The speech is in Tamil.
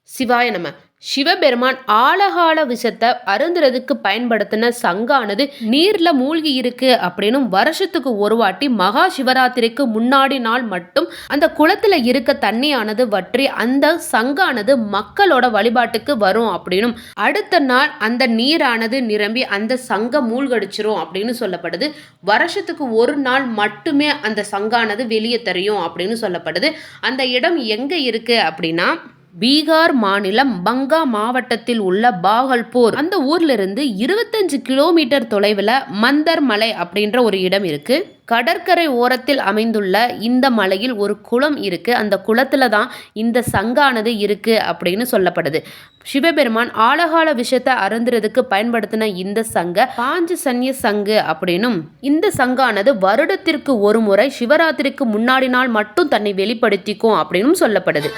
சிவாய நம. சிவபெருமான் ஆலகால விஷத்தை அருந்துறதுக்கு பயன்படுத்தின சங்கானது நீர்ல மூழ்கி இருக்கு அப்படின்னும், வருஷத்துக்கு ஒரு வாட்டி மகா சிவராத்திரிக்கு முன்னாடி நாள் மட்டும் அந்த குளத்துல இருக்க தண்ணியானது வற்றி அந்த சங்கானது மக்களோட வழிபாட்டுக்கு வரும் அப்படின்னும், அடுத்த நாள் அந்த நீரானது நிரம்பி அந்த சங்கம் மூழ்கடிச்சிரும் அப்படின்னு சொல்லப்படுது. வருஷத்துக்கு ஒரு நாள் மட்டுமே அந்த சங்கானது வெளியே தெரியும் அப்படின்னு சொல்லப்படுது. அந்த இடம் எங்க இருக்கு அப்படின்னா, பீகார் மாநிலம் பங்கா மாவட்டத்தில் உள்ள பாகல்பூர், அந்த ஊர்ல இருந்து 25 கிலோமீட்டர் தொலைவில் மந்தர் மலை அப்படின்ற ஒரு இடம் இருக்கு. கடற்கரை ஓரத்தில் அமைந்துள்ள இந்த மலையில் ஒரு குளம் இருக்கு. அந்த குளத்துல தான் இந்த சங்கானது இருக்கு அப்படின்னு சொல்லப்படுது. சிவபெருமான் ஆலகால விஷயத்தை அருந்துறதுக்கு பயன்படுத்தின இந்த சங்க பாஞ்சசன்ய சங்கு அப்படின்னும், இந்த சங்கானது வருடத்திற்கு ஒரு முறை சிவராத்திரிக்கு முன்னாடி நாள் மட்டும் தன்னை வெளிப்படுத்திக்கும் அப்படின்னு சொல்லப்படுது.